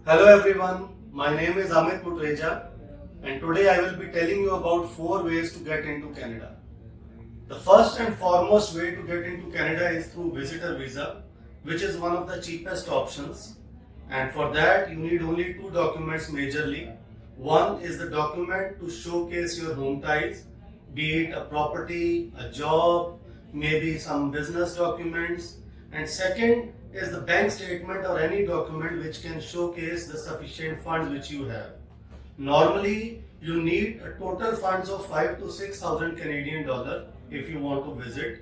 Hello everyone, my name is Amit Mutreja and today I will be telling you about 4 ways to get into Canada. The first and foremost way to get into Canada is through visitor visa, which is one of the cheapest options, and for that you need only 2 documents majorly. One is the document to showcase your home ties, be it a property, a job, maybe some business documents, and second is the bank statement or any document which can showcase the sufficient funds which you have. Normally, you need a total funds of 5 to 6,000 Canadian dollar if you want to visit,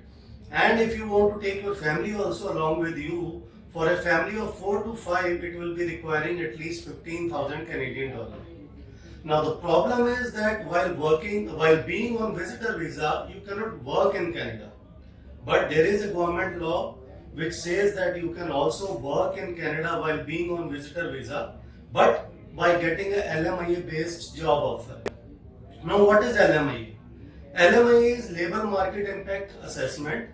and if you want to take your family also along with you, for a family of 4 to 5, it will be requiring at least 15,000 Canadian dollar. Now the problem is that while being on visitor visa, you cannot work in Canada. But there is a government law which says that you can also work in Canada while being on visitor visa, but by getting a LMIA based job offer. Now what is LMIA? LMIA is Labor Market Impact Assessment,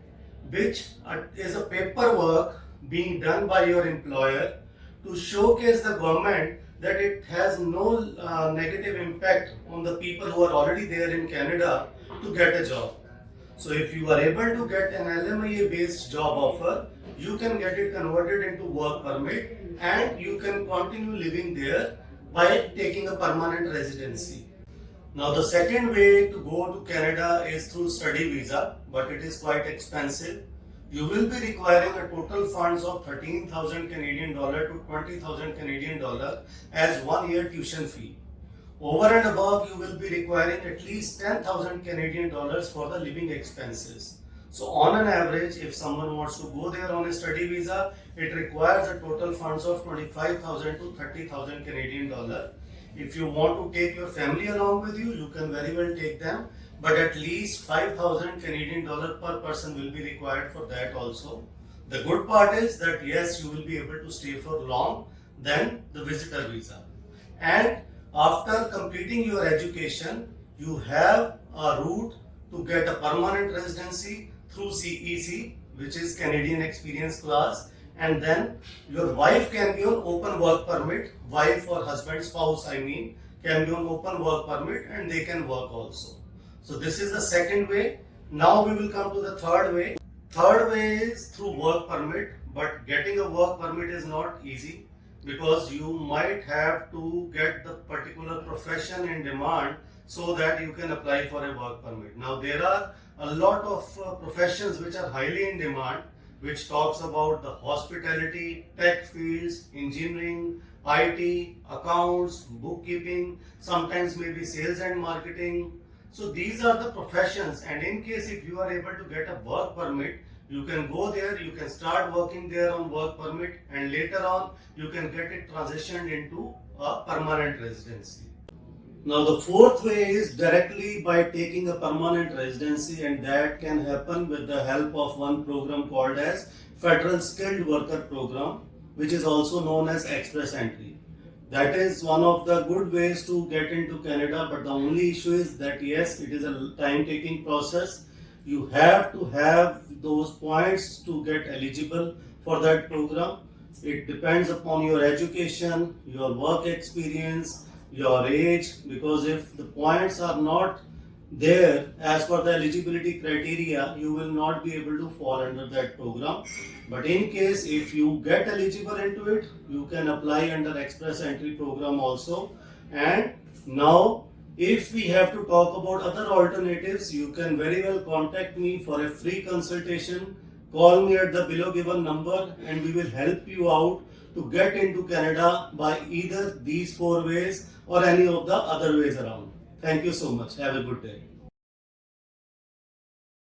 which is a paperwork being done by your employer to showcase the government that it has no negative impact on the people who are already there in Canada to get a job. So if you are able to get an LMIA based job offer, you can get it converted into work permit and you can continue living there by taking a permanent residency. Now the second way to go to Canada is through study visa, but it is quite expensive. You will be requiring a total funds of 13,000 Canadian dollar to 20,000 Canadian dollar as 1 year tuition fee. Over and above, you will be requiring at least 10,000 Canadian dollars for the living expenses. So on an average, if someone wants to go there on a study visa, it requires a total funds of 25,000 to 30,000 Canadian dollar. If you want to take your family along with you, you can very well take them, but at least 5,000 Canadian dollar per person will be required for that also. The good part is that yes, you will be able to stay for long than the visitor visa. And after completing your education, you have a route to get a permanent residency through CEC, which is Canadian Experience Class, and then your wife can be on open work permit, wife or husband, spouse can be on open work permit and they can work also. So this is the second way. Now we will come to the third way. Third way is through work permit, but getting a work permit is not easy because you might have to get the particular profession in demand so that you can apply for a work permit. Now there are a lot of professions which are highly in demand, which talks about the hospitality, tech fields, engineering, IT, accounts, bookkeeping, sometimes maybe sales and marketing. So these are the professions, and in case if you are able to get a work permit, you can go there, you can start working there on work permit, and later on you can get it transitioned into a permanent residency. Now the fourth way is directly by taking a permanent residency, and that can happen with the help of one program called as Federal Skilled Worker Program, which is also known as Express Entry. That is one of the good ways to get into Canada, but the only issue is that yes, it is a time-taking process. You have to have those points to get eligible for that program. It depends upon your education, your work experience, your age, because if the points are not there as per the eligibility criteria, you will not be able to fall under that program. But in case if you get eligible into it, you can apply under Express Entry program also. And now if we have to talk about other alternatives, you can very well contact me for a free consultation. Call me at the below given number and we will help you out to get into Canada by either these 4 ways or any of the other ways around. Thank you so much. Have a good day.